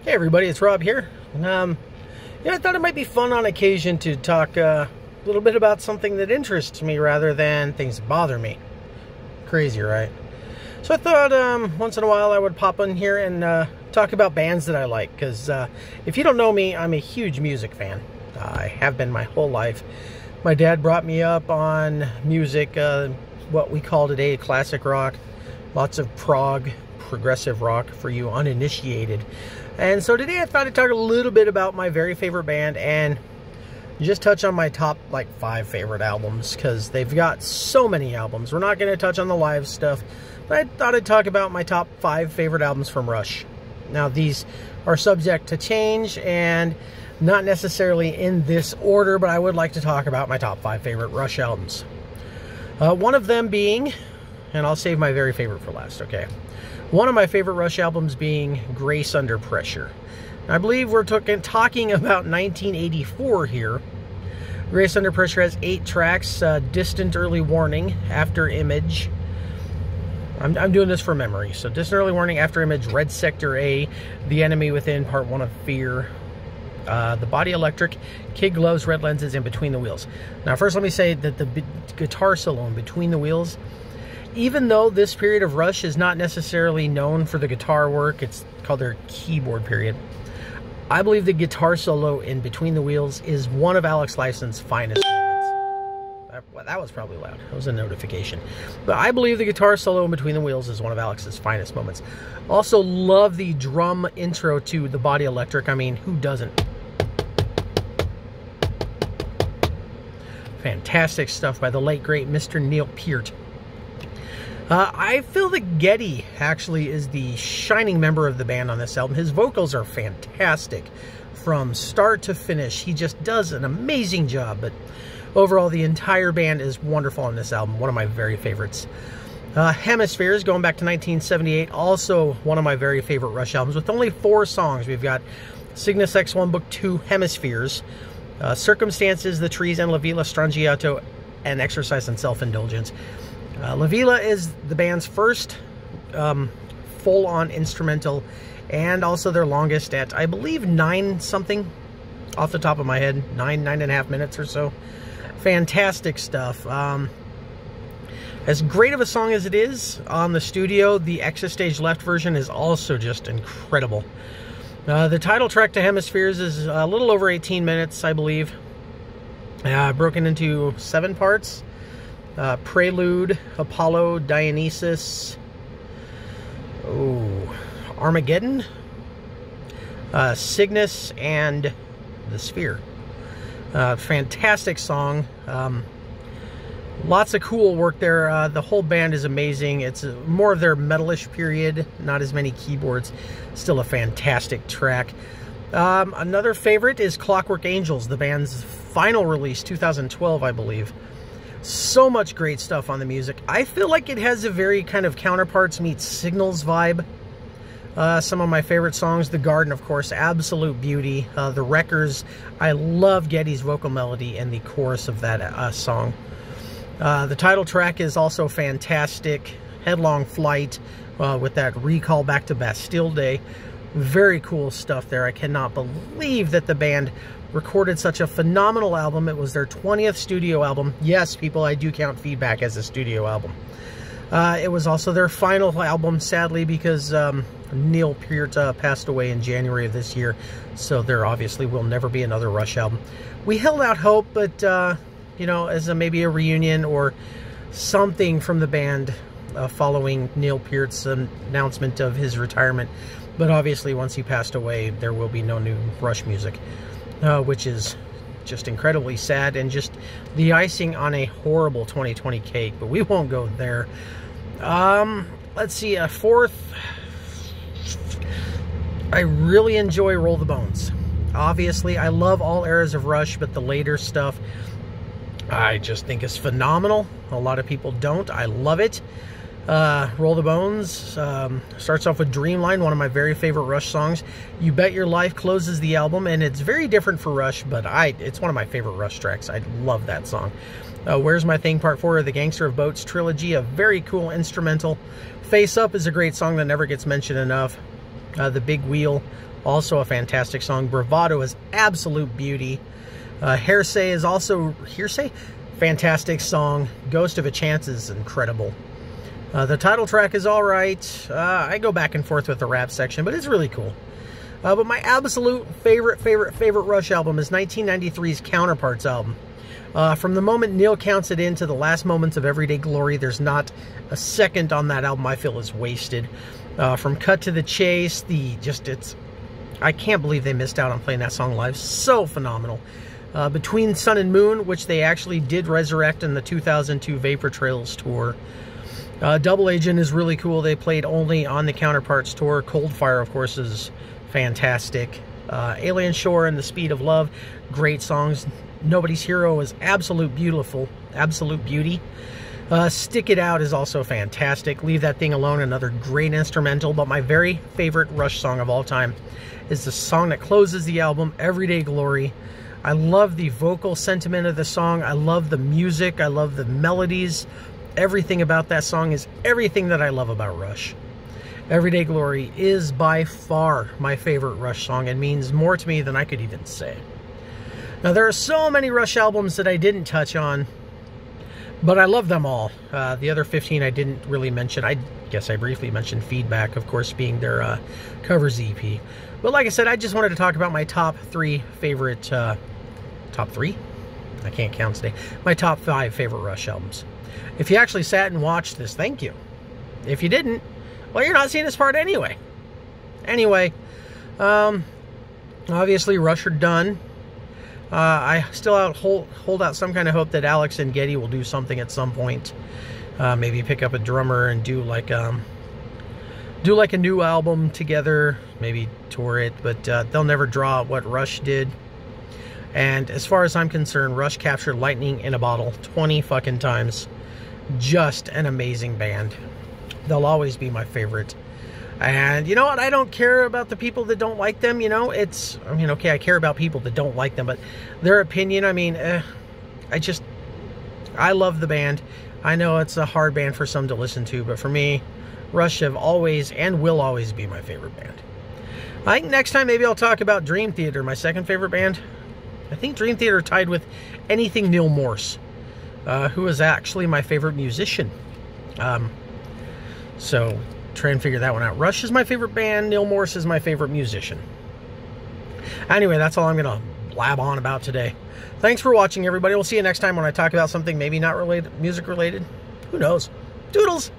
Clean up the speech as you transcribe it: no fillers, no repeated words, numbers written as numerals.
Hey everybody, it's Rob here. I thought it might be fun on occasion to talk a little bit about something that interests me rather than things that bother me. Crazy, right? So I thought once in a while I would pop in here and talk about bands that I like, because if you don't know me, I'm a huge music fan. I have been my whole life. My dad brought me up on music, what we call today classic rock, lots of prog, progressive rock for you uninitiated. And so today I thought I'd talk a little bit about my very favorite band and just touch on my top 5 favorite albums, because they've got so many albums. We're not going to touch on the live stuff, but I thought I'd talk about my top 5 favorite albums from Rush. Now these are subject to change and not necessarily in this order, but I would like to talk about my top 5 favorite Rush albums. One of them being, and I'll save my very favorite for last, okay? One of my favorite Rush albums being Grace Under Pressure. I believe we're talking about 1984 here. Grace Under Pressure has 8 tracks. Distant Early Warning, After Image. I'm doing this from memory. So Distant Early Warning, After Image, Red Sector A, The Enemy Within, Part 1 of Fear, The Body Electric, Kid Gloves, Red Lenses, and Between the Wheels. Now first let me say that the guitar solo in Between the Wheels, even though this period of Rush is not necessarily known for the guitar work, it's called their keyboard period, I believe the guitar solo in Between the Wheels is one of Alex Lifeson's finest moments. That was probably loud. That was a notification. But I believe the guitar solo in Between the Wheels is one of Alex's finest moments. Also love the drum intro to The Body Electric. I mean, who doesn't? Fantastic stuff by the late, great Mr. Neil Peart. I feel that Geddy actually is the shining member of the band on this album. His vocals are fantastic from start to finish. He just does an amazing job, but overall the entire band is wonderful on this album. One of my very favorites. Hemispheres, going back to 1978, also one of my very favorite Rush albums with only 4 songs. We've got Cygnus X1 Book 2, Hemispheres, Circumstances, The Trees, and La Villa Strangiato, and Exercise in Self-Indulgence. La Villa is the band's first full-on instrumental, and also their longest at, I believe, 9-something, off the top of my head, 9.5 minutes or so. Fantastic stuff. As great of a song as it is on the studio, the Exit Stage Left version is also just incredible. The title track to Hemispheres is a little over 18 minutes, I believe, broken into 7 parts. Prelude, Apollo, Dionysus, Armageddon, Cygnus, and The Sphere. Fantastic song. Lots of cool work there. The whole band is amazing. It's more of their metalish period, not as many keyboards. Still a fantastic track. Another favorite is Clockwork Angels, the band's final release, 2012, I believe. So much great stuff on the music. I feel like it has a very kind of Counterparts meets Signals vibe. Some of my favorite songs, The Garden, of course, absolute beauty. The Wreckers, I love Geddy's vocal melody and the chorus of that song. The title track is also fantastic. Headlong Flight, with that recall back to Bastille Day. Very cool stuff there. I cannot believe that the band recorded such a phenomenal album. It was their 20th studio album. Yes, people, I do count Feedback as a studio album. It was also their final album, sadly, because Neil Peart passed away in January of this year, so there obviously will never be another Rush album. We held out hope, but, you know, as maybe a reunion or something from the band following Neil Peart's announcement of his retirement. But obviously, once he passed away, there will be no new Rush music. Which is just incredibly sad and just the icing on a horrible 2020 cake, but we won't go there. Let's see, a fourth, I really enjoy Roll the Bones. Obviously, I love all eras of Rush, but the later stuff I just think is phenomenal. A lot of people don't. I love it. Roll the Bones starts off with Dreamline, one of my very favorite Rush songs. You Bet Your Life closes the album, and it's very different for Rush, but it's one of my favorite Rush tracks. I love that song. Where's My Thing Part 4 of the Gangster of Boats trilogy, a very cool instrumental. Face Up is a great song that never gets mentioned enough. The Big Wheel, also a fantastic song. Bravado is absolute beauty. Hearsay is also... Hearsay? Fantastic song. Ghost of a Chance is incredible. The title track is alright. I go back and forth with the rap section, but it's really cool. But my absolute favorite Rush album is 1993's Counterparts album. From the moment Neil counts it in to the last moments of Everyday Glory, there's not a second on that album I feel is wasted. From Cut to the Chase, I can't believe they missed out on playing that song live. So phenomenal. Between Sun and Moon, which they actually did resurrect in the 2002 Vapor Trails tour. Double Agent is really cool. They played only on the Counterparts tour. Cold Fire, of course, is fantastic. Alien Shore and The Speed of Love, great songs. Nobody's Hero is absolute beauty. Stick It Out is also fantastic. Leave That Thing Alone, another great instrumental. But my very favorite Rush song of all time is the song that closes the album, Everyday Glory. I love the vocal sentiment of the song. I love the music. I love the melodies. Everything about that song is everything that I love about Rush. Everyday Glory is by far my favorite Rush song and means more to me than I could even say. Now, there are so many Rush albums that I didn't touch on, but I love them all. The other 15 I didn't really mention. I guess I briefly mentioned Feedback, of course, being their covers EP. But like I said, I just wanted to talk about my top 3 favorite... top 3? I can't count today. My top 5 favorite Rush albums. If you actually sat and watched this, thank you. If you didn't, well, you're not seeing this part anyway. Anyway, obviously Rush are done. I still hold out some kind of hope that Alex and Geddy will do something at some point. Maybe pick up a drummer and do like a new album together. Maybe tour it, but they'll never draw what Rush did. And as far as I'm concerned, Rush captured lightning in a bottle 20 fucking times. Just an amazing band. They'll always be my favorite. And you know what? I don't care about the people that don't like them, you know? Okay, I care about people that don't like them, but their opinion, I love the band. I know it's a hard band for some to listen to, but for me, Rush have always and will always be my favorite band. I think next time maybe I'll talk about Dream Theater, my second favorite band. I think Dream Theater tied with anything Neil Morse, who is actually my favorite musician. So try and figure that one out. Rush is my favorite band. Neil Morse is my favorite musician. Anyway, that's all I'm going to blab on about today. Thanks for watching, everybody. We'll see you next time when I talk about something maybe not music related. Who knows? Doodles!